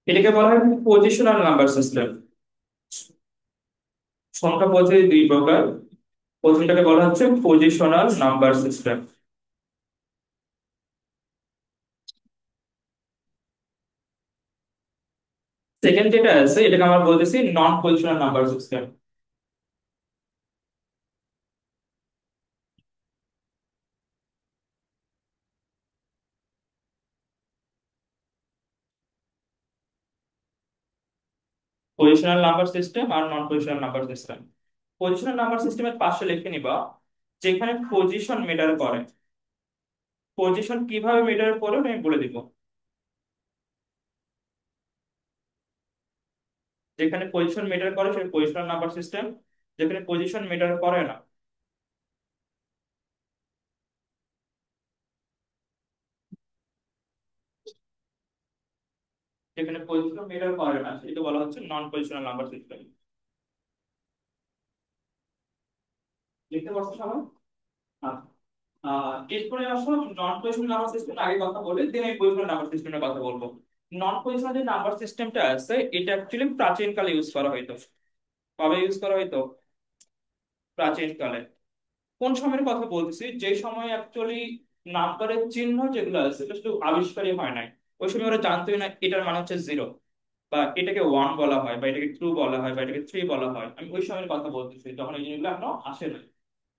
এটাকে বলা হয় পজিশনাল নাম্বার সিস্টেম। সংখ্যা পদ্ধতি দুই প্রকার। প্রথমটাকে বলা হচ্ছে পজিশনাল নাম্বার সিস্টেম। সেকেন্ড যেটা আছে এটাকে আমরা বলতেছি non positional number system. Positional number system আর non positional number system. Positional number সিস্টেমের পাশে লিখে নিবা যেখানে পজিশন ম্যাটার করে। পজিশন কিভাবে ম্যাটার করে আমি বলে দিব। যেখানে পজিশন ম্যাটার করে সেটা পজিশনাল নাম্বার সিস্টেম। যেখানে পজিশন ম্যাটার করে না, যেখানে পজিশন ম্যাটার করে না সেটাকে বলা হচ্ছে নন পজিশনাল নাম্বার সিস্টেম। দেখতে পাচ্ছ সবাই? আচ্ছা। এরপরে আসো নন পজিশনাল নাম্বার সিস্টেম আগে কথা বলে দেন আমি পজিশনাল নাম্বার সিস্টেমের কথা বলবো। নন পজিশনাল যে নাম্বার সিস্টেমটা আছে এটা অ্যাকচুয়ালি প্রাচীন কালে ইউজ করা হইতো। কবে ইউজ করা হইতো? প্রাচীন কালে। কোন সময়ের কথা বলতেছি? যে সময় অ্যাকচুয়ালি নাম্বারের চিহ্ন যেগুলো আছে সেটা শুধু আবিষ্কারই হয় নাই। ওই সময় ওরা জানতোই না এটার মানে হচ্ছে জিরো, বা এটাকে ওয়ান বলা হয়, বা এটাকে টু বলা হয়, বা এটাকে থ্রি বলা হয়। আমি ওই সময়ের কথা বলতেছি যখন এই জিনিসগুলো এখনো আসে না।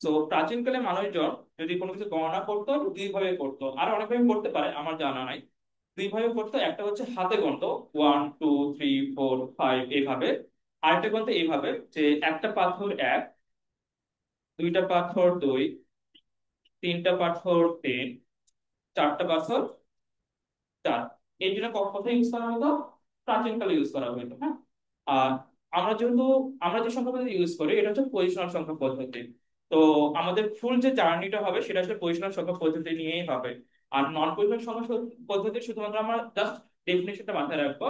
তো প্রাচীনকালে মানুষজন যদি কোনো কিছু গণনা করতো দুই ভাবে করতো, আর অনেক ভাবে করতে পারে আমার জানা নাই। দুই ভাবে করতো, একটা হচ্ছে হাতে গুনতো 1 2 3 4 5 এইভাবে। আরেকটা গুনতো এইভাবে যে একটা পাথর এক, দুইটা পাথর দুই, তিনটা পাথর তিন, চারটা পাথর চার। এই জন্য কোথায় ইউজ করা হতো? প্রাচীনকালে ইউজ করা হতো, হ্যাঁ। আর আমরা যেহেতু আমরা যে সংখ্যা পদ্ধতি ইউজ করি এটা হচ্ছে পজিশনাল সংখ্যা পদ্ধতি। তো আমাদের ফুল যে জার্নিটা হবে সেটা আসলে পজিশনাল সংখ্যা পদ্ধতি নিয়েই হবে। আর নন পজিশনাল সংখ্যা পদ্ধতি শুধুমাত্র আমরা জাস্ট ডেফিনেশনটা মাথায় রাখবো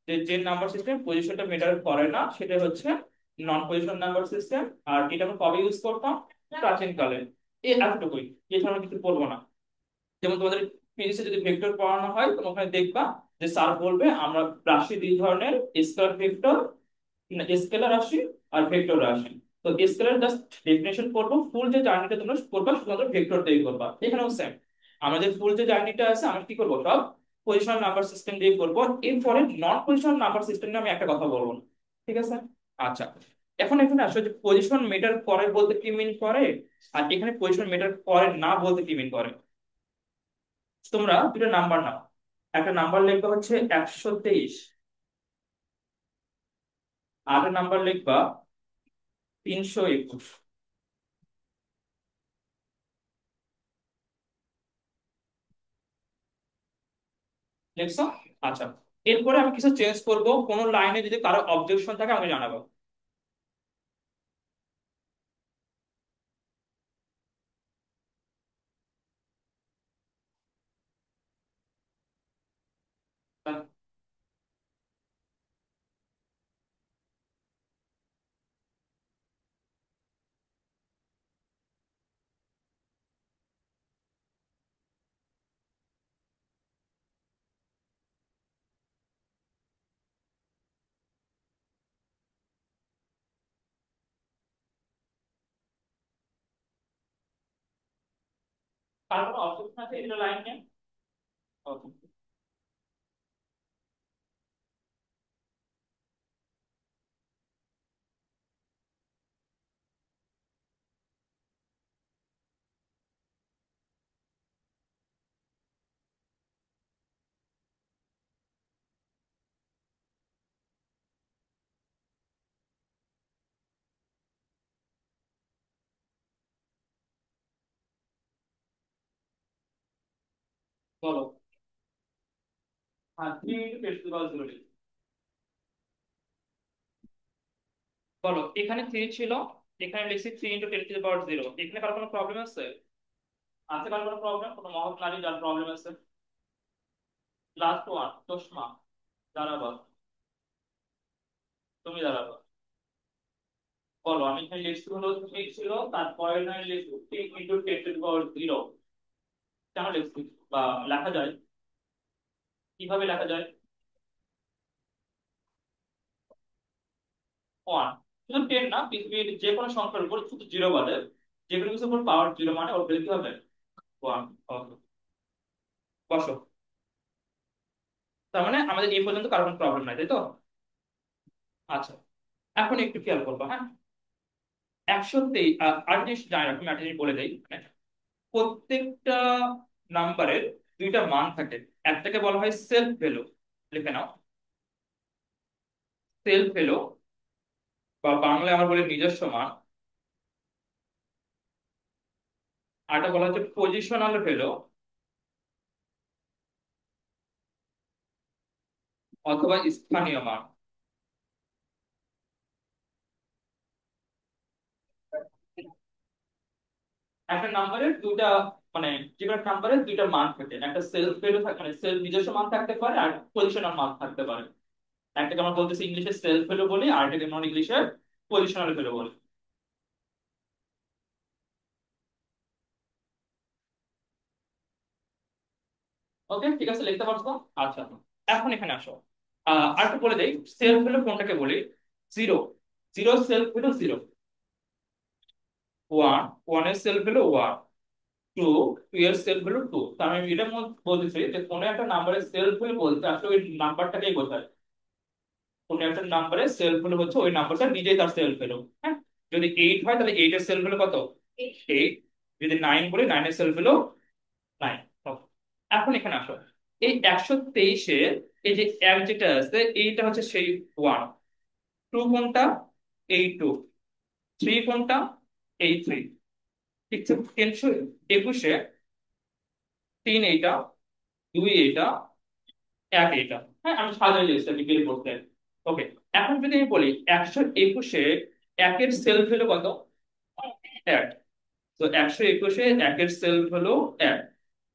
যে যে নাম্বার সিস্টেম পজিশনটা মেটার করে না সেটা হচ্ছে নন পজিশনাল নাম্বার সিস্টেম। আর এটা আমরা কবে ইউজ করতাম? প্রাচীন কালে। এই এতটুকুই, এছাড়া কিছু বলবো না। যেমন তোমাদের ফিজিক্সে যদি ভেক্টর পড়ানো হয় তখন ওখানে দেখবা যে স্যার বলবে আমরা রাশি দুই ধরনের, স্কেলার ভেক্টর, স্কেলার রাশি আর ভেক্টর রাশি। তো স্কেলার জাস্ট ডেফিনেশন করবো, ফুল যে জার্নিটা তোমরা করবা শুধুমাত্র ভেক্টর দিয়ে করবা। এখানেও সেম, আমাদের ফুল যে জার্নিটা আছে আমরা কি করবো সব পজিশনাল নাম্বার সিস্টেম দিয়ে করবো। এরপরে নন পজিশনাল নাম্বার সিস্টেম নিয়ে আমি একটা কথা বলবো না, ঠিক আছে? আচ্ছা, এখন এখানে আসলে যে পজিশন মেটার করে বলতে কি মিন করে, আর এখানে পজিশন মেটার করে না বলতে কি মিন করে। তোমরা দুটো নাম্বার নাও, একটা নাম্বার লিখবা হচ্ছে 123, আর একটা নাম্বার লিখবা 321। লিখছো? আচ্ছা, এরপরে আমি কিছু চেঞ্জ করব, কোন লাইনে যদি কারো অবজেকশন থাকে আমাকে জানাবো। কারো কোনো অবজেকশন আছে এটা লাইন নিয়ে? Okay. বলো। হ্যাঁ, 3 × 10⁻⁻⁴। বলো, এখানে 3 ছিল, এখানে লিখছি 3 × 10⁻⁴। এখানে কারো কোনো প্রবলেম আছে? আছে কারো কোনো প্রবলেম, কোনো মহৎ নারী যার প্রবলেম আছে? লাস্ট ওয়ান, চশমা, দাঁড়াবা, তুমি দাঁড়াবা। বলো, আমি এখানে লিখছি হলো 3 ছিল, তারপরে না লিখছি 3 × 10⁻⁴। কেন লিখছি বা লেখা যায়, কিভাবে লেখা যায়? ওয়ান। শুধু 10 না, পৃথিবীর যে কোনো সংখ্যার উপর শুধু জিরো বাদে যে কোনো কিছুর উপর পাওয়ার জিরো মানে ওর ভ্যালু কি হবে? ওয়ান। ওকে, বসো। তার মানে আমাদের এই পর্যন্ত কারো কোনো প্রবলেম নাই, তাই তো? আচ্ছা, এখন একটু খেয়াল করবো, হ্যাঁ। 123, আর জিনিস জানি রাখুন, একটা জিনিস বলে দেই, মানে প্রত্যেকটা নাম্বারের দুইটা মান থাকে। একটাকে বলা হয় সেলফ ভ্যালু, লিখে নাও, সেলফ ভ্যালু, বা বাংলায় আমরা বলি নিজস্ব মান। আর একটা বলা হচ্ছে পজিশনাল ভ্যালু, অথবা স্থানীয় মান। একটা নাম্বারের দুইটা, মানে যে কোনো নাম্বারের দুইটা মান থাকে, একটা সেলফ ভ্যালু থাকে, মানে সেলফ নিজস্ব মান থাকতে পারে, আর পজিশনাল মান থাকতে পারে। একটাকে আমরা বলতেছি ইংলিশে সেলফ ভ্যালু বলি, আর এটাকে আমরা ইংলিশে পজিশনাল ভ্যালু বলি। ওকে, ঠিক আছে, লিখতে পারছো? আচ্ছা, এখন এখানে আসো। আর একটু বলে দেই, সেলফ ভ্যালু কোনটাকে বলি? Zero, zero self value zero. One, ওয়ানের self value one. Two, two এর সেলফ ভ্যালু টু। তার মানে এটা বলতেছি যে কোনো একটা নাম্বারের সেলফ ভ্যালু বলতে আসলে ওই নাম্বারটাকেই বোঝায়। কোনো একটা নাম্বারের সেলফ ভ্যালু হচ্ছে ওই নাম্বারটা নিজেই তার সেলফ ভ্যালু, হ্যাঁ। যদি 8 হয় তাহলে 8 এর সেলফ ভ্যালু কত? 8। যদি 9 বলি, 9 এর সেলফ ভ্যালু 9। এখন এখানে আসো, এই 123-এ এই যে এক যেটা আছে এইটা হচ্ছে সেই ওয়ান। টু কোনটা? এই টু। থ্রি কোনটা? এই থ্রি। ঠিক আছে, 321-এ তিন এইটা, দুই এইটা, এক এইটা। হ্যাঁ, আমি সাজাই দিয়েছি বিকেল করতে। ওকে, এখন যদি আমি বলি 121-এ একের সেলফ ভ্যালু কত? এক। তো 121-এ একের সেলফ হলো এক।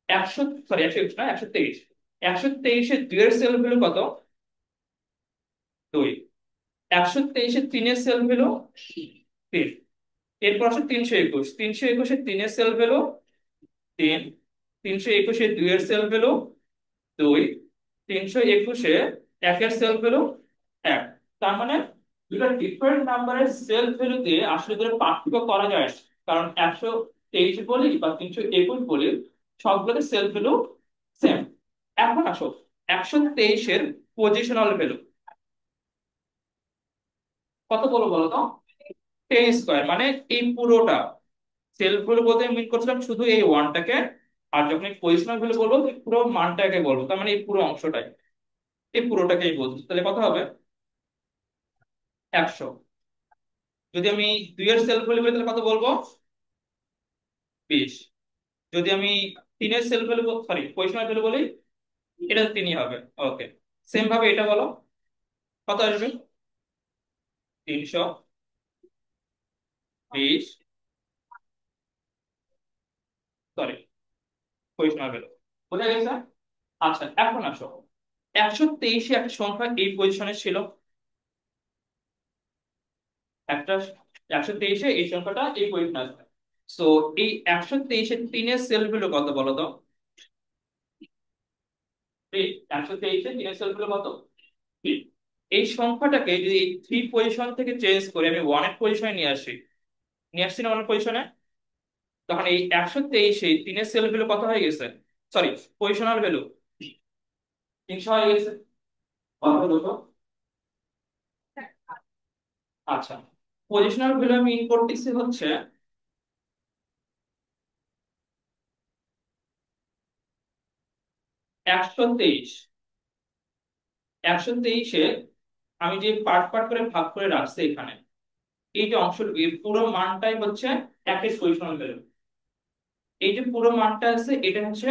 100, সরি, 121 না, 123। 123-এ দুইয়ের সেলফ ভ্যালু কত? দুই। 123-এ তিনের সেলফ ভ্যালু তিন। এরপর আছে 321, 321-এ তিনের সেলফ ভ্যালু তিন। 321-এ দুইয়ের সেলফ ভ্যালু দুই। 321-এ একের সেলফ ভ্যালু এক। তার মানে দুটো ডিফারেন্ট নাম্বারের সেলফ ভ্যালু দিয়ে আসলে দুটো পার্থক্য করা যায় না। কারণ 123 বলি বা 321 বলি, সবগুলোতে সেলফ ভ্যালু সেম। এখন আসো, 123-এর পজিশনাল ভ্যালু কত বলো বলো তো? 10 স্কোয়ার, মানে এই পুরোটা। সেলফ ভ্যালু বলতে মিন করছিলাম শুধু এই ওয়ানটাকে, আর যখন এই পজিশনাল ভ্যালু বলবো তো পুরো মানটাকে বলবো, তার মানে এই পুরো অংশটাই, এই পুরোটাকেই বলছি। তাহলে কত হবে? 100। যদি আমি দুইয়ের সেলফ ভ্যালু বলি তাহলে কত বলবো? 20। যদি আমি তিনের self value, sorry, positional value বলি, এটা তিনই হবে। ওকে, সেম ভাবে এটা বলো, কত আসবে? 320, সরি, পজিশনাল ভ্যালু। বোঝা গেছে? আচ্ছা, এখন আসো, 123-এ একটা সংখ্যা এই পজিশনে ছিল, একটা 123-এ এই সংখ্যাটা এই পজিশনে আসবে। সো এই 123-এর তিনের সেলফ ভ্যালু কত বলো তো? 3। 123-এ তিনের সেলফ ভ্যালু কত? 3। এই সংখ্যাটাকে যদি এই থ্রি পজিশন থেকে চেঞ্জ করে আমি ওয়ানের পজিশনে নিয়ে আসি, নিয়ে আসছি না ওয়ানের পজিশনে, তখন এই 123-এ তিনের সেলফ ভ্যালু কত হয়ে গেছে? সরি, পজিশনাল ভ্যালু 300 হয়ে গেছে। কত দুটো? আচ্ছা, পজিশনাল ভ্যালু আমি ইন করতেছি হচ্ছে 123। 123-এ আমি যে পার্ট পার্ট করে ভাগ করে রাখছি এখানে, এই যে অংশটুকু এর পুরো মানটাই হচ্ছে একের পজিশনাল ভ্যালু। এই যে পুরো মানটা আছে এটা হচ্ছে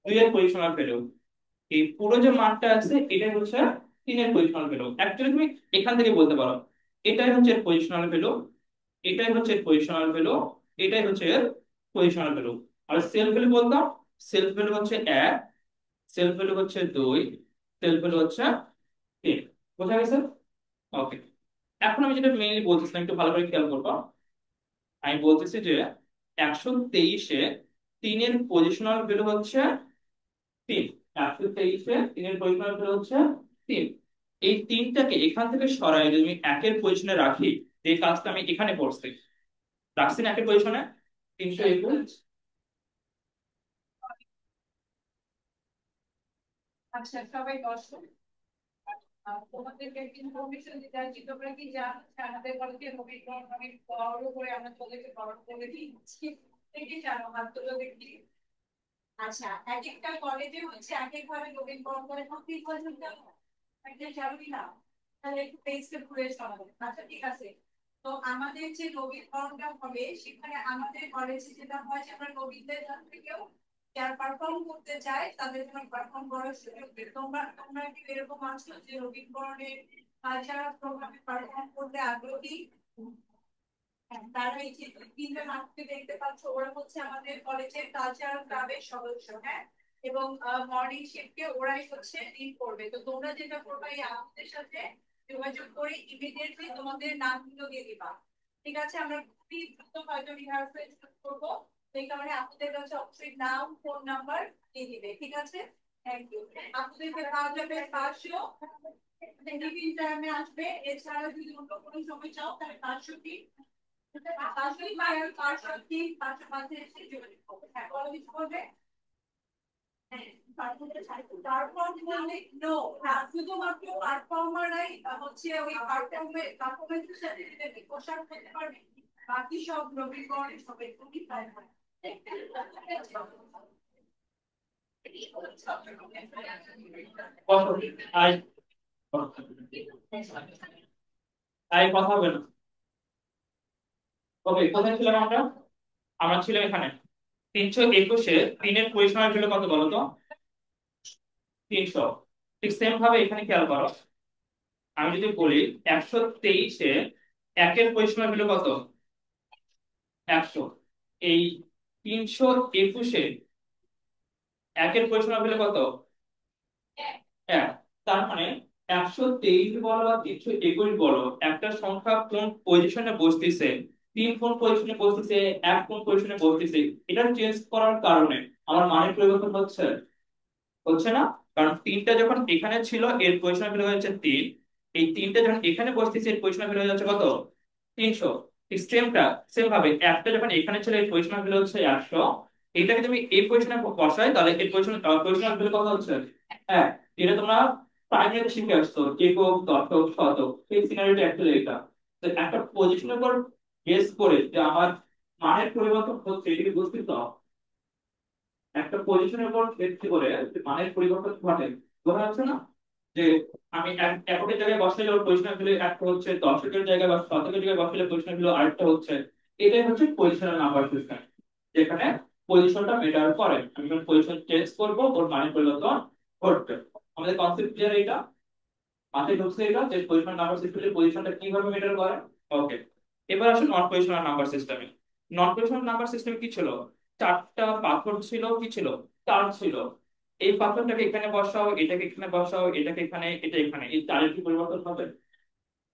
দুইয়ের পজিশনাল ভ্যালু। এই পুরো যে মানটা আছে এটা হচ্ছে তিনের পজিশনাল ভ্যালু। অ্যাকচুয়ালি তুমি এখান থেকে বলতে পারো এটাই হচ্ছে এর পজিশনাল ভ্যালু, এটাই হচ্ছে এর পজিশনাল ভ্যালু, এটাই হচ্ছে এর পজিশনাল ভ্যালু। আর সেলফ ভ্যালু বলতাম, সেলফ ভ্যালু হচ্ছে এক, সেলফ ভ্যালু হচ্ছে দুই, সেলফ ভ্যালু হচ্ছে তিন। বোঝা গেছে? ওকে, এখন আমি যেটা মেইনলি বলতেছিলাম একটু ভালো করে খেয়াল করবো। আমি বলতেছি যে 123-এ তিনের পজিশনাল ভ্যালু হচ্ছে তিন। 123-এ তিনের পজিশনাল ভ্যালু হচ্ছে তিন। এই তিনটাকে এখান থেকে সরাই যদি আমি একের পজিশনে রাখি, যে কাজটা আমি এখানে করছি, রাখছি না একের পজিশনে 321। আচ্ছা, সবাই বসো। তোমাদেরকে একটি ইনফরমেশন দিতে চাইছি, তোমরা কি জানো যে আমাদের কলেজে নবীকরণ অনেক বড় করে আমরা তোদেরকে বড় করে দিচ্ছি? দেখি জানো, হাত তুলো দেখি। আচ্ছা, এক একটা কলেজে হচ্ছে এক এক ভাবে নবীকরণ করে কমপ্লিট হয়ে যাবে। একটা জানি না, তাহলে একটু পেজটা ঘুরে শোনাবো। আচ্ছা, ঠিক আছে। তো আমাদের যে নবীকরণটা হবে সেখানে আমাদের কলেজে যেটা হয় যে আমরা নবীনদের কাছ থেকেও যারা পারফর্ম করতে চায় তাদের জন্য পারফর্ম করার সুযোগ দেয়। তোমরা তোমরা কি এরকম আছো যে নবীকরণের কালচারাল প্রোগ্রামে পারফর্ম করতে আগ্রহী? হ্যাঁ, তারা এই যে তিনটা নাটকে দেখতে পাচ্ছ, ওরা হচ্ছে আমাদের কলেজের কালচারাল ক্লাবের সদস্য। হ্যাঁ, এবং মর্নিং শিফটে ওরাই হচ্ছে লিড করবে। তো তোমরা যেটা করবে, এই আমাদের সাথে যোগাযোগ করে ইমিডিয়েটলি তোমাদের নামগুলো দিয়ে দিবা। ঠিক আছে, আমরা খুবই দ্রুত হয়তো রিহার্সাল করবো, সেই কারণে আপনাদের কাছে অবশ্যই নাম, ফোন নাম্বার দিয়ে দিবে। ঠিক আছে, থ্যাংক ইউ। আপনাদেরকে পাওয়া যাবে 500 টিফিন টাইমে আসবে। এছাড়া যদি অন্য কোনো সময় চাও তাহলে 500 টি আসলে মায়ের কার সত্যি তার মাঝে এসে যোগাযোগ করবে। হ্যাঁ, বলো কিছু বলবে? হ্যাঁ, তারপর মানে নো, শুধুমাত্র পারফর্মাররাই হচ্ছে ওই পারফরমেন্সের সাথে রিলেটেড পোশাক করতে পারবে, বাকি সব নবীকরণের সবাই খুবই পায়। বসো। আই আই কথা হবে না। ওকে, কোথায় ছিলাম আমরা? আমরা ছিলাম এখানে 321-এ তিনের পরিসীমা ছিল কত বলো তো? 300। ঠিক সেম ভাবে এখানে খেয়াল করো, আমি যদি বলি 123-এ একের পরিসীমা ছিল কত? 100। এই 321-এ একের পরিসীমা ছিল কত? 1। তার মানে 123 বলো বা 321 বলো, একটা সংখ্যা কোন পজিশনে বসতেছে, 3 কোন পজিশনে বসতেছে, 1 কোন পজিশনে বসতেছে, এটা চেঞ্জ করার কারণে আমার মানের পরিবর্তন হচ্ছে, হচ্ছে না? কারণ তিনটা যখন এখানে ছিল এর পজিশন ভ্যালু হচ্ছে 3, এই তিনটা যখন এখানে বসতেছে এর পজিশন ভ্যালু হয়ে যাচ্ছে কত? 300। ঠিক সেমটা, সেম ভাবে একটা যখন এখানে ছিল এর পজিশন ভ্যালু হচ্ছে 100, এটাকে তুমি এই পজিশনে বসাই তাহলে এর পজিশন ভ্যালু কত হচ্ছে? হ্যাঁ, এটা তোমরা প্রাইমারিতে শিখে আসছো, একক, দশক, শতক, এই সিনারিওটা অ্যাকচুয়ালি এটা। তো একটা পজিশনের উপর বেস করে যে আমার মানের পরিবর্তন হচ্ছে এটাকে বুঝতে তো হবে। একটা পজিশনের উপর ভিত্তি করে যে মানের পরিবর্তন ঘটে। বোঝা যাচ্ছে না যে আমি এককের জায়গায় বসাইলে ওর পজিশন ভ্যালু একটা হচ্ছে, দশকের জায়গায় বা শতকের জায়গায় বসাইলে পজিশন ভ্যালু আরেকটা হচ্ছে। এটাই হচ্ছে পজিশনাল নাম্বার সিস্টেম, যেখানে পজিশনটা ম্যাটার করে। আমি যখন পজিশন চেঞ্জ করবো ওর মানের পরিবর্তন ঘটবে। আমাদের কনসেপ্ট ক্লিয়ার? এটা মাথায় ঢুকছে এটা যে পজিশনাল নাম্বার সিস্টেমের পজিশনটা কিভাবে ম্যাটার করে। ওকে, এবার আসুন নন পজিশনাল নাম্বার সিস্টেমে। নন পজিশনাল নাম্বার সিস্টেমে কি ছিল? চারটা পাথর ছিল, কি ছিল? তার ছিল। এই পাথরটাকে এখানে বসাও, এটাকে এখানে বসাও, এটাকে এখানে, এটা এখানে, এই তারের কি পরিবর্তন হবে?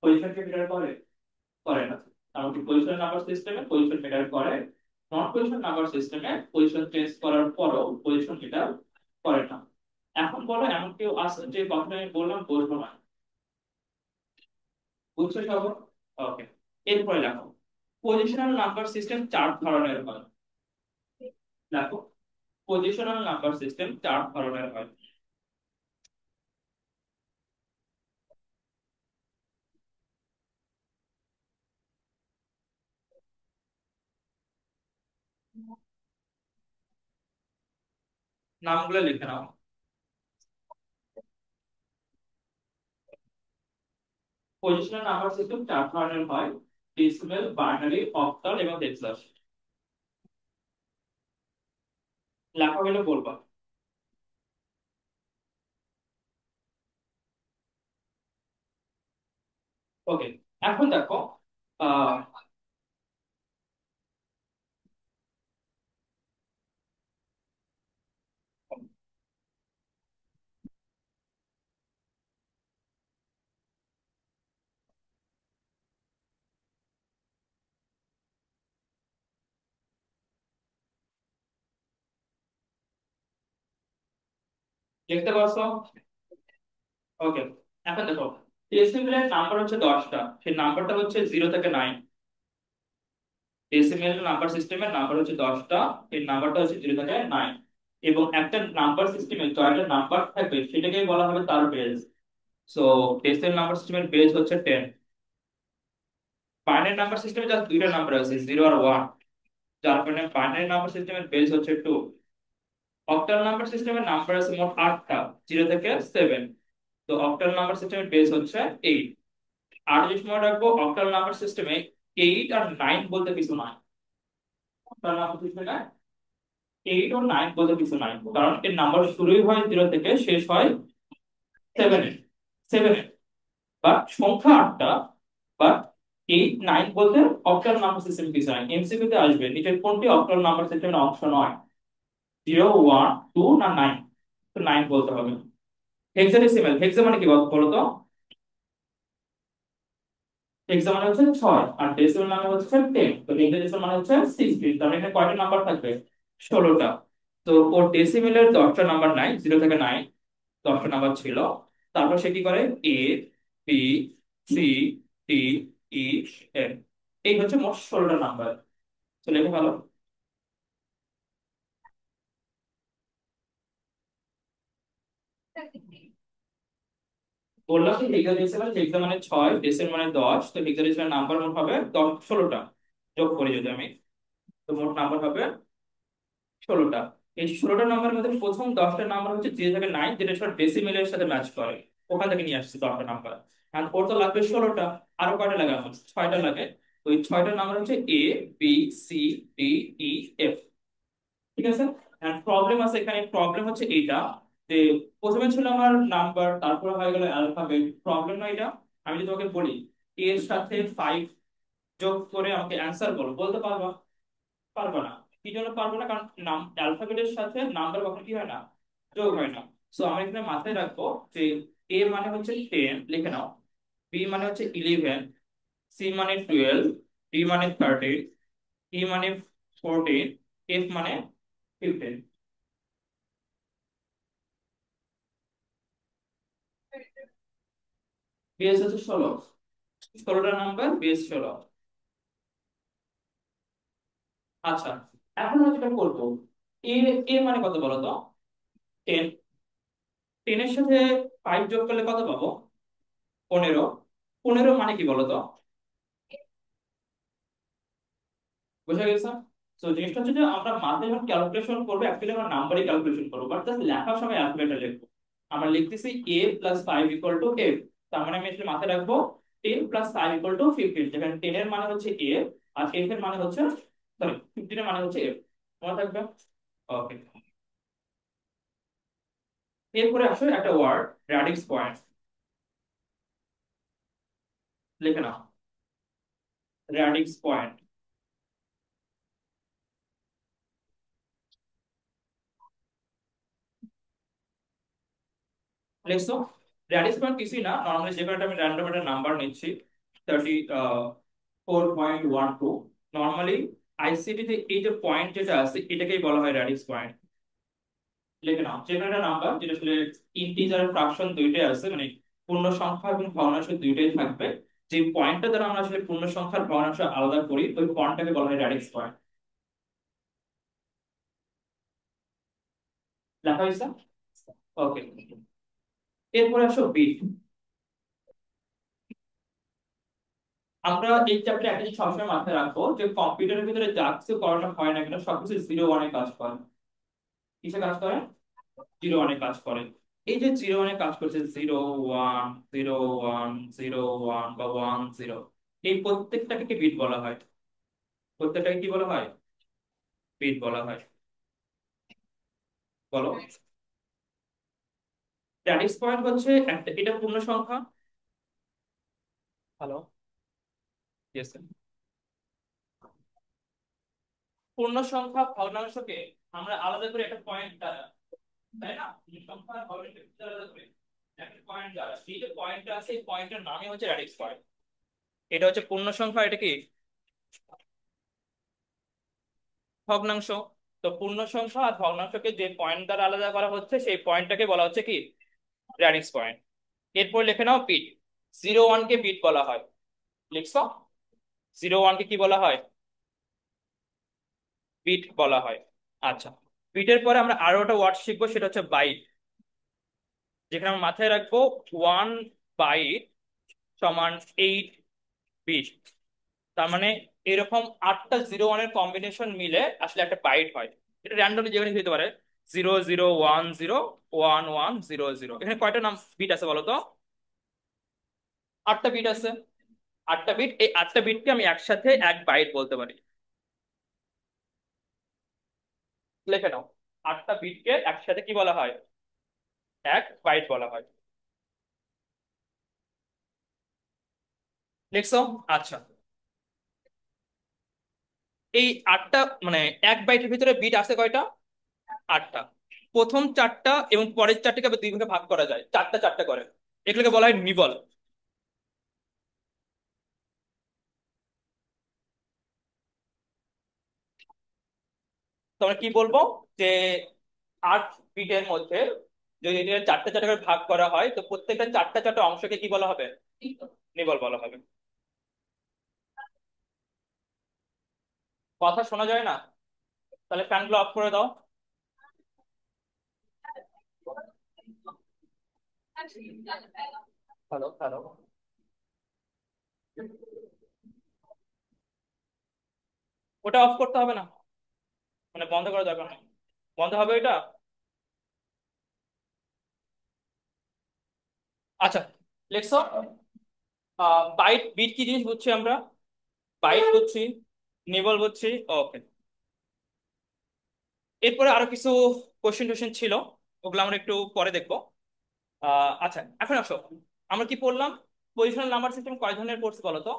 পজিশনকে ম্যাটার করে? করে না। এমনকি পজিশন নাম্বার সিস্টেমে পজিশন ম্যাটার করে, নন পজিশন নাম্বার সিস্টেমে পজিশন চেঞ্জ করার পরও পজিশন ম্যাটার করে না। এখন বলো, এমন কেউ আছে যে কথাটা আমি বললাম বলবো না? বুঝছো সব? ওকে, এরপরে দেখো, পজিশনাল নাম্বার সিস্টেম চার ধরনের হয়। দেখো, পজিশনাল নাম্বার সিস্টেম চার ধরনের হয়। নামগুলো লিখে নাও। পজিশনাল নাম্বার সিস্টেম চার ধরনের হয়: ডেসিমেল, বাইনারি, অক্টাল এবং হেক্সাস। লেখা হলে বলবা। ওকে, এখন দেখো, আহ দেখতে পাচ্ছ? ওকে, এখন দেখো, ডেসিমেলের নাম্বার হচ্ছে 10টা, সেই নাম্বারটা হচ্ছে 0 থেকে 9। ডেসিমেল নাম্বার সিস্টেমের নাম্বার হচ্ছে 10টা, এই নাম্বারটা হচ্ছে 0 থেকে 9। এবং একটা নাম্বার সিস্টেমে জয়টা নাম্বার থাকবে সেটাকেই বলা হবে তার বেস। সো ডেসিমেল নাম্বার সিস্টেমের বেস হচ্ছে 10। বাইনারি নাম্বার সিস্টেমে জাস্ট দুইটা নাম্বার আছে, 0 আর 1, যার কারণে বাইনারি নাম্বার সিস্টেমের বেস হচ্ছে 2। অক্টাল নাম্বার সিস্টেমের নাম্বার আছে মোট 8টা, 0 থেকে 7। তো অক্টাল নাম্বার সিস্টেমের বেস হচ্ছে 8। আর যে সময় রাখবো, অক্টাল নাম্বার সিস্টেমে 8 আর 9 বলতে কিছু নাই। অক্টাল নাম্বার সিস্টেমে 8 ও 9 বলতে কিছু নাই, কারণ এর নাম্বার শুরুই হয় 0 থেকে, শেষ হয় 7-এ। বা সংখ্যা 8টা, বা 8-9 বলতে অক্টাল নাম্বার সিস্টেম কিছু নাই। এমসিকিউ তে আসবে নিচের কোনটি অক্টাল নাম্বার সিস্টেমের অংশ নয়, 0, 1, 2 না 9? তো 9 বলতে হবে। হেক্সাডেসিমাল, হেক্সা মানে কি বলো তো? হেক্সা মানে হচ্ছে 6, আর ডেসিমাল মানে হচ্ছে 10। তো হেক্সাডেসিমাল মানে হচ্ছে 16। তার মানে এখানে কয়টা নাম্বার থাকবে? 16টা। তো ওর ডেসিমেলের 10টা নাম্বার নাই, 0 থেকে 9 10টা নাম্বার ছিল। তারপর সে কি করে, এ, বি, সি, ডি, ই, এফ, এই হচ্ছে মোট 16টা নাম্বার। তো লেখা ভালো। বললাম যে হেক্সাডেসিমাল, হেক্সা মানে 6, ডেসিমাল মানে 10। তো হেক্সাডেসিমাল নাম্বার মোট হবে 16টা। যোগ করি যদি আমি, তো মোট নাম্বার হবে 16টা। এই 16টা নাম্বারের মধ্যে প্রথম 10টা নাম্বার হচ্ছে 0 থেকে 9, যেটা সব ডেসিমেলের সাথে ম্যাচ করে। ওখান থেকে নিয়ে আসছি 10টা নাম্বার। আর ওর তো লাগবে 16টা। আরো কয়টা লাগে? আমার 6টা লাগে। তো ওই 6টা নাম্বার হচ্ছে এ, বি, সি, ডি, ই, এফ। ঠিক আছে। এন্ড প্রবলেম আছে এখানে, প্রবলেম হচ্ছে এইটা, যে প্রথমে ছিল আমার নাম্বার, তারপরে হয়ে গেল অ্যালফাবেট। প্রবলেম না এটা? আমি যদি তোমাকে বলি এর সাথে 5 যোগ করে আমাকে অ্যান্সার বলো, বলতে পারবা? পারবে না। কি জন্য পারবে না? কারণ নাম অ্যালফাবেটের সাথে নাম্বার কখনো কি হয় না, যোগ হয় না। সো আমরা এখানে মাথায় রাখবো যে এ মানে হচ্ছে 10, লিখে নাও। বি মানে হচ্ছে 11, সি মানে 12, ডি মানে 13, ই মানে 14, এফ মানে 15। বেস হচ্ছে 16। 16টা নাম্বার, বেস 16। আচ্ছা, এখন আমরা যেটা করবো, এ, এ মানে কত বলো তো? 10। 10 এর সাথে 5 যোগ করলে কত পাবো? 15। 15 মানে কি বলো তো? বুঝা গেছে? তো জিনিসটা হচ্ছে যে আমরা মাথায় যখন ক্যালকুলেশন করবো, অ্যাকচুয়ালি আমরা নাম্বারই ক্যালকুলেশন করবো, বাট জাস্ট লেখার সময় অ্যালফাবেটটা লিখবো। আমরা লিখতেছি a plus 5 equal to f। তার মানে আমি আসলে মাথায় রাখবো 10 প্লাস 5 ইকুয়াল টু 15, যেখানে 10 এর মানে হচ্ছে a, আর f এর মানে হচ্ছে, সরি, 15 এর মানে হচ্ছে f। মনে থাকবে? ওকে। এরপরে আসো একটা ওয়ার্ড, র্যাডিক্স পয়েন্ট। লিখে নাও, র্যাডিক্স পয়েন্ট। লিখছো? র্যাডিক্স পয়েন্ট কিছুই না, নর্মালি যে কোনো একটা আমি র্যান্ডম একটা নাম্বার নিচ্ছি, 34.12। নর্মালি আইসিটি তে এই যে পয়েন্ট যেটা আছে এটাকেই বলা হয় র্যাডিক্স পয়েন্ট। লিখে নাও, যে কোনো একটা নাম্বার যেটা আসলে ইন্টিজার আর ফ্রাকশন দুইটাই আছে, মানে পূর্ণ সংখ্যা এবং ভগ্নাংশ দুইটাই থাকবে, যে পয়েন্টটা দ্বারা আমরা আসলে পূর্ণ সংখ্যার ভগ্নাংশ আলাদা করি, ওই পয়েন্টটাকে বলা হয় র্যাডিক্স পয়েন্ট। লেখা হয়েছে? ওকে। এরপরে আসো বিট। আমরা এই চ্যাপ্টারে একটা জিনিস সবসময় মাথায় রাখবো, যে কম্পিউটারের ভিতরে যা কিছু করানো হয় না কেন সবকিছু 0 1-এ কাজ করে। কিসে কাজ করে? 0 1-এ কাজ করে। এই যে 0 1-এ কাজ করছে, 0 1 0 1 0 1 বা 1 0, এই প্রত্যেকটাকে কি বিট বলা হয়? প্রত্যেকটাকে কি বলা হয়? বিট বলা হয়। বলো। স্ট্যাটিক্স পয়েন্ট হচ্ছে একটা, এটা পূর্ণ সংখ্যা। হ্যালো? ইয়েস। পূর্ণ সংখ্যা ভগ্নাংশকে আমরা আলাদা করে একটা পয়েন্ট দ্বারা, তাই না? পূর্ণ সংখ্যা আর ভগ্নাংশকে আলাদা করে একটা পয়েন্ট দ্বারা, এই যে পয়েন্টটা আছে এই পয়েন্টের নামই হচ্ছে র্যাডিক্স পয়েন্ট। এটা হচ্ছে পূর্ণ সংখ্যা, এটা কি ভগ্নাংশ। তো পূর্ণ সংখ্যা আর ভগ্নাংশকে যে পয়েন্ট দ্বারা আলাদা করা হচ্ছে সেই পয়েন্টটাকে বলা হচ্ছে কি র্যাডিক্স পয়েন্ট। এরপর লিখে নাও বিট। 01 কে বিট বলা হয়, লিখছো? 01 কে কি বলা হয়? বিট বলা হয়। আচ্ছা, বিটের পরে আমরা আরো একটা ওয়ার্ড শিখবো, সেটা হচ্ছে বাইট। যেখানে আমরা মাথায় রাখবো 1 বাইট সমান 8 বিট। তার মানে এরকম 8টা 01-এর কম্বিনেশন মিলে আসলে একটা বাইট হয়। এটা র্যান্ডমলি যেখানে হতে পারে, 00101100। এখানে কয়টা নাম বিট আছে বলো তো? 8টা বিট আছে। 8টা বিট, এই 8টা বিটকে আমি একসাথে 1 বাইট বলতে পারি। লিখে নাও, 8টা বিটকে একসাথে কি বলা হয়? 1 বাইট বলা হয়। লিখছো? আচ্ছা, এই আটটা মানে 1 বাইটের ভিতরে বিট আছে কয়টা? 8টা। প্রথম 4টা এবং পরের 4টাকে আবার 2 ভাগে ভাগ করা যায়, 4টা 4টা করে। এগুলোকে বলা হয় নিবল। তোমরা কি বলবো যে 8 বিটের মধ্যে যদি এটা 4টা 4টা করে ভাগ করা হয়, তো প্রত্যেকটা 4টা 4টা অংশকে কি বলা হবে? নিবল বলা হবে। কথা শোনা যায় না? তাহলে ফ্যানগুলো অফ করে দাও। Hello hello. ওটা অফ করতে হবে না, মানে বন্ধ করার দরকার নেই। বন্ধ হবে এটা। আচ্ছা, লেটস। বাইট বিট কি জিনিস বুঝছি আমরা? বাইট বুঝছি, নিবল বুঝছি। ওকে। এরপরে আরো কিছু কোশ্চেন টোশ্চেন ছিল, ওগুলো আমরা একটু পরে দেখবো। আচ্ছা, এখন আসো, আমরা কি পড়লাম? পজিশনাল নাম্বার সিস্টেম কয় ধরনের পড়ছি বলো তো?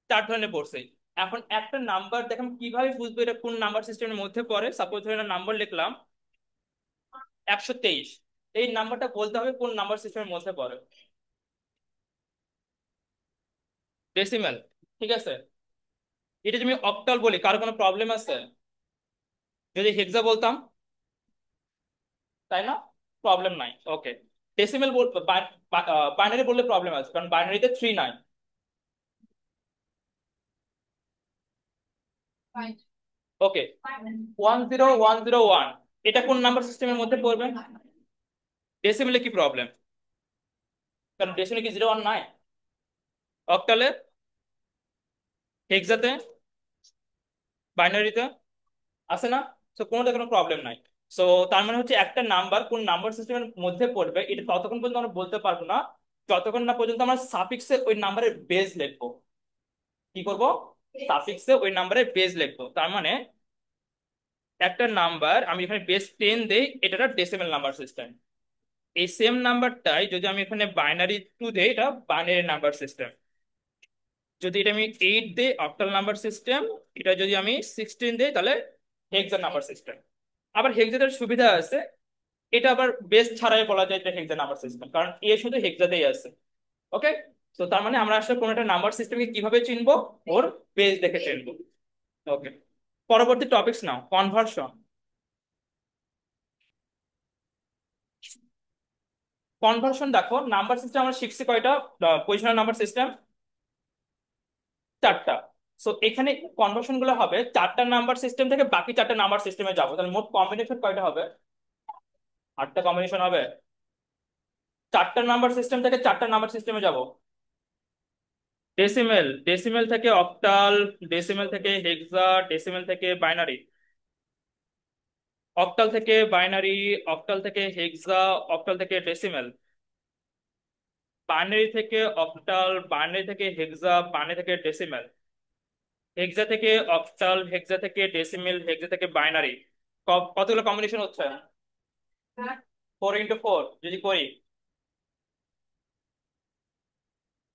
4 ধরনের পড়ছি। এখন একটা নাম্বার দেখেন কিভাবে বুঝবো এটা কোন নাম্বার সিস্টেমের মধ্যে পড়ে? সাপোজ ধরে নাম্বার লিখলাম 123, এই নাম্বারটা বলতে হবে কোন নাম্বার সিস্টেমের মধ্যে পড়ে। ডেসিমেল, ঠিক আছে। এটা যদি আমি অক্টাল বলি, কার কোনো প্রবলেম আছে? যদি হেক্সা বলতাম, তাই না? প্রবলেম নাই, ওকে। ডেসিমেল বাইনারি বললে প্রবলেম আছে, কারণ বাইনারিতে 3 নাই। ওকে, 10101, এটা কোন নাম্বার সিস্টেমের মধ্যে পড়বে? ডেসিমেলে কি প্রবলেম? কারণ ডেসিমেলে কি 01 নাই? অক্টালে, হেক্সাতে, বাইনারিতে আছে না? তো কোনোটা কোনো প্রবলেম নাই। সো তার মানে হচ্ছে একটা নাম্বার কোন নাম্বার সিস্টেমের মধ্যে পড়বে এটা ততক্ষণ পর্যন্ত আমরা বলতে পারবো না, যতক্ষণ না পর্যন্ত আমরা সাফিক্সে ওই নাম্বারের বেজ লিখবো। কি করব? সাফিক্সে ওই নাম্বারের বেজ লিখবো। তার মানে একটা নাম্বার আমি এখানে বেস 10 দেই, এটা একটা ডেসিমেল নাম্বার সিস্টেম। এই সেম নাম্বারটাই যদি আমি এখানে বাইনারি 2 দেই, এটা বাইনারি নাম্বার সিস্টেম। যদি এটা আমি 8 দেই, অক্টাল নাম্বার সিস্টেম। এটা যদি আমি 16 দেই, তাহলে হেক্সা নাম্বার সিস্টেম। আবার হেক্সাটার সুবিধা আছে, এটা আবার বেস ছাড়াই বলা যায় এটা হেক্সা নাম্বার সিস্টেম, কারণ এ শুধু হেক্সাতেই আছে। ওকে। তো তার মানে আমরা আসলে কোন একটা নাম্বার সিস্টেমকে কিভাবে চিনবো? ওর বেস দেখে চিনবো। ওকে। পরবর্তী টপিকস নাও, কনভার্সন। কনভার্সন দেখো, নাম্বার সিস্টেম আমরা শিখছি কয়টা? পজিশনাল নাম্বার সিস্টেম 4টা। সো এখানে কনভার্সন গুলো হবে 4টা নাম্বার সিস্টেম থেকে বাকি 4টা নাম্বার সিস্টেমে যাবো, তাহলে মোট কম্বিনেশন কয়টা হবে? 8টা কম্বিনেশন হবে। 4টা নাম্বার সিস্টেম থেকে 4টা নাম্বার সিস্টেমে যাব। ডেসিমেল, ডেসিমেল থেকে অক্টাল, ডেসিমেল থেকে হেক্সা, ডেসিমেল থেকে বাইনারি, অক্টাল থেকে বাইনারি, অক্টাল থেকে হেক্সা, অক্টাল থেকে ডেসিমেল, বাইনারি থেকে অক্টাল, বাইনারি থেকে হেক্সা, বাইনারি থেকে ডেসিমেল, হেক্সা থেকে অক্টাল, হেক্সা থেকে ডেসিমেল, হেক্সা থেকে বাইনারি। কতগুলো কম্বিনেশন হচ্ছে? 4x4 যদি করি,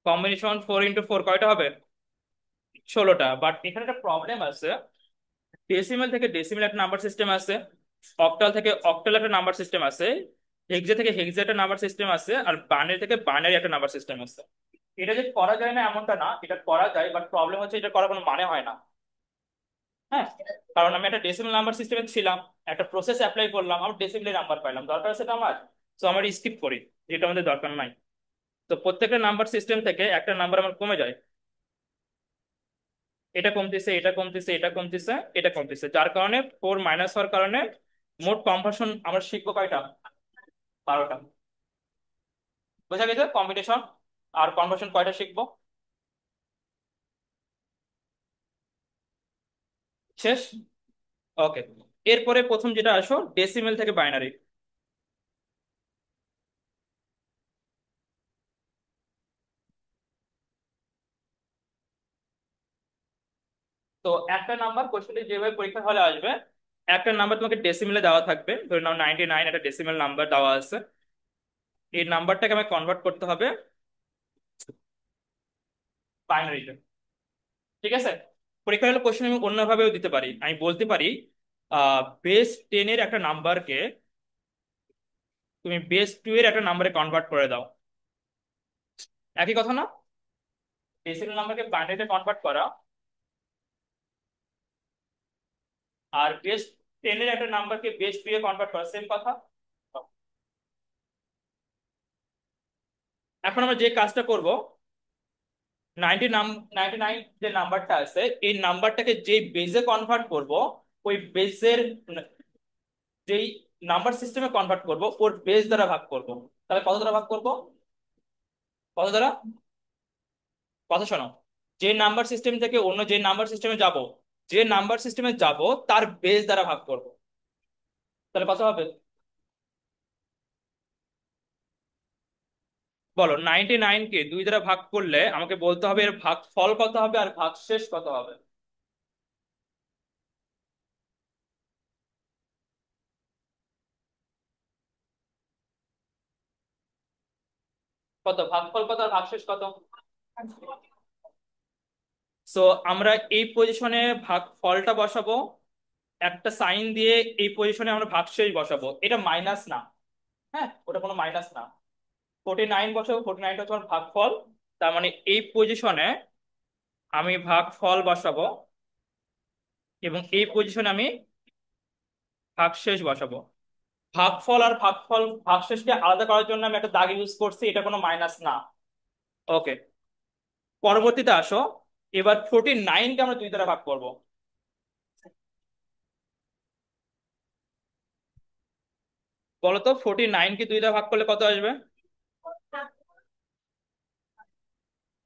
কম্বিনেশন 4x4 কয়টা হবে? 16টা। বাট এখানে একটা প্রবলেম আছে, ডেসিমেল থেকে ডেসিমেল একটা নাম্বার সিস্টেম আছে, অক্টাল থেকে অক্টাল একটা নাম্বার সিস্টেম আছে, হেক্সা থেকে হেক্সা একটা নাম্বার সিস্টেম আছে, আর বাইনারি থেকে বাইনারি একটা নাম্বার সিস্টেম আছে। এটা যে করা যায় না এমনটা না, এটা করা যায়, বাট প্রবলেম হচ্ছে এটা করার কোনো মানে হয় না। হ্যাঁ, কারণ আমি একটা ডেসিমেল নাম্বার সিস্টেমে ছিলাম, একটা প্রসেস অ্যাপ্লাই করলাম, আমার ডেসিমেলের নাম্বার পাইলাম, দরকার আছে এটা আমার? তো আমরা স্কিপ করি, যেটা আমাদের দরকার নাই। তো প্রত্যেকটা নাম্বার সিস্টেম থেকে একটা নাম্বার আমার কমে যায়, এটা কমতেছে, এটা কমতেছে, এটা কমতেছে, এটা কমতেছে, যার কারণে 4 মাইনাস হওয়ার কারণে মোট কনভার্সন আমরা শিখবো কয়টা? 12টা। বোঝা গেছে কম্পিটিশন আর কনভার্সন কয়টা শিখবো? শেষ। ওকে। এরপরে প্রথম যেটা আসো, ডেসিমেল থেকে বাইনারি। তো একটা নাম্বার কোশ্চেনটি যেভাবে পরীক্ষা হলে আসবে, একটা নাম্বার তোমাকে ডেসিমেলে দেওয়া থাকবে, ধরে নাও 99 একটা ডেসিমেল নাম্বার দেওয়া আছে। এই নাম্বারটাকে আমাকে কনভার্ট করতে হবে বাইনারিতে। ঠিক আছে। পরীক্ষা হলে কোশ্চেন আমি অন্যভাবেও দিতে পারি, আমি বলতে পারি বেস 10 এর একটা নাম্বারকে তুমি বেস 2 এর একটা নাম্বারে কনভার্ট করে দাও। একই কথা না? ডেসিমেল নাম্বারকে বাইনারিতে কনভার্ট করা আর বেস 10 এর একটা নাম্বারকে বেস 2 এ কনভার্ট করা সেম কথা। এখন আমরা যে কাজটা করব, 99 যে নাম্বারটা আছে এই নাম্বারটাকে যে বেজে কনভার্ট করব, ওই বেজের যেই নাম্বার সিস্টেমে কনভার্ট করব ওর বেস দ্বারা ভাগ করব। তাহলে কত দ্বারা ভাগ করব? কত দ্বারা? কথা শোনো, যে নাম্বার সিস্টেম থেকে অন্য যে নাম্বার সিস্টেমে যাব, যে নাম্বার সিস্টেমে যাব তার বেস দ্বারা ভাগ করব। তাহলে কত হবে? বলো, 99 কে 2 দ্বারা ভাগ করলে আমাকে বলতে হবে এর ভাগ ফল কত হবে আর ভাগ শেষ কত হবে। কত ভাগফল কত আর ভাগশেষ কত? সো আমরা এই পজিশনে ভাগ ফলটা বসাবো, একটা সাইন দিয়ে এই পজিশনে আমরা ভাগশেষ বসাবো, এটা মাইনাস না। হ্যাঁ, ওটা কোনো মাইনাস না। 49 বসাবো, 49টা তোমার ভাগফল। তার মানে এই পজিশনে আমি ভাগফল বসাবো এবং এই পজিশনে আমি ভাগশেষ বসাবো। ভাগফল আর ভাগশেষকে আলাদা করার জন্য আমি একটা দাগ ইউজ করছি, এটা কোনো মাইনাস না। ওকে। পরবর্তীতে আসো, এবার 49কে আমরা 2 দ্বারা ভাগ করব। বলতো 49কে 2 দ্বারা ভাগ করলে কত আসবে?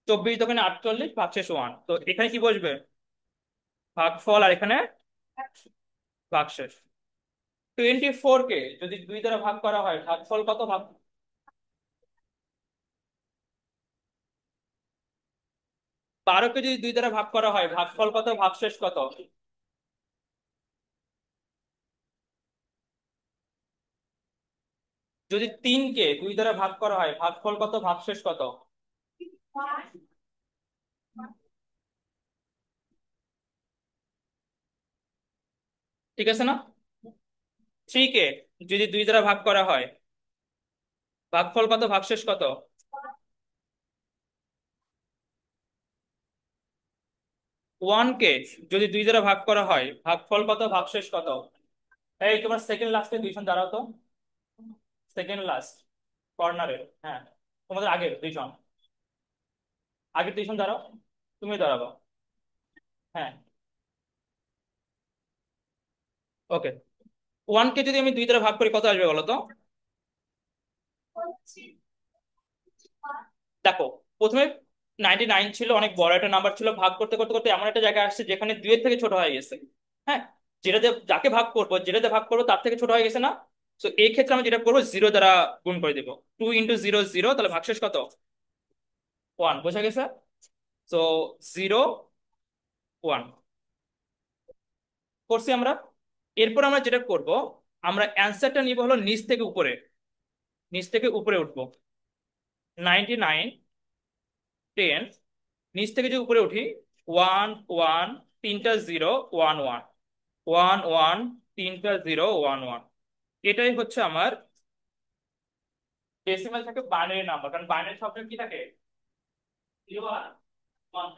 24 দোকানে 48, ভাগশেষ 1। তো এখানে কি বসবে? ভাগফল, আর এখানে ভাগশেষ। 24কে যদি 2 দ্বারা ভাগ করা হয় ভাগফল কত? 12কে যদি 2 দ্বারা ভাগ করা হয় ভাগফল কত? ভাগশেষ কত? যদি 3কে 2 দ্বারা ভাগ করা হয় ভাগফল কত? ভাগশেষ কত? ঠিক আছে না? 3কে যদি 2 দ্বারা ভাগ করা হয় ভাগফল কত? ভাগশেষ কত? 1কে যদি 2 দ্বারা ভাগ করা হয় ভাগফল কত? ভাগশেষ কত? এই তোমার সেকেন্ড লাস্টে দুইজন দাঁড়াও তো। সেকেন্ড লাস্ট কর্নারে, হ্যাঁ, তোমাদের আগের দুইজন, আগের দুইজন দাঁড়াও, তুমি দাঁড়াবো। হ্যাঁ। ওকে। 1কে যদি আমি 2 দ্বারা ভাগ করি কত আসবে বলো তো? দেখো, প্রথমে 99 ছিল, অনেক বড় একটা নাম্বার ছিল, ভাগ করতে করতে করতে এমন একটা জায়গায় আসছে যেখানে 2 এর থেকে ছোট হয়ে গেছে। হ্যাঁ, যাকে ভাগ করবো, যেটাতে ভাগ করবো তার থেকে ছোট হয়ে গেছে না? তো এই ক্ষেত্রে আমি যেটা করবো 0 দ্বারা গুণ করে দেবো। 2 × 0 0, তাহলে ভাগশেষ কত? 1। বোঝা গেছে? তো 0 1 করছি আমরা। এরপর আমরা যেটা করব, আমরা অ্যান্সারটা নিব হলো নিচ থেকে উপরে, নিচ থেকে উপরে উঠবো। 99 10, নিচ থেকে যদি উপরে উঠি, 1 1 তিনটা 0 1 1 1 1 তিনটা 0 1 1, এটাই হচ্ছে আমার ডেসিমাল থেকে বাইনারি নাম্বার, কারণ বাইনারি শব্দ কি থাকে? 0 আর 1।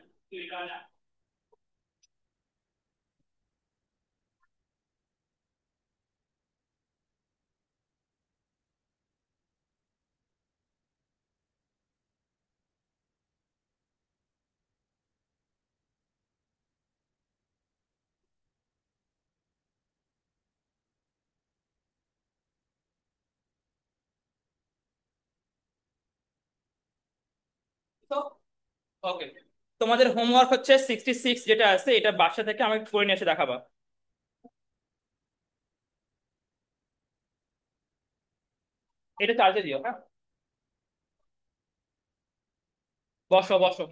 ওকে, তোমাদের হোমওয়ার্ক হচ্ছে 66 যেটা আছে, এটা বাসা থেকে আমাকে করে নিয়ে এসে দেখাবা। এটা চার্জে দিও, হ্যাঁ। বসো বসো।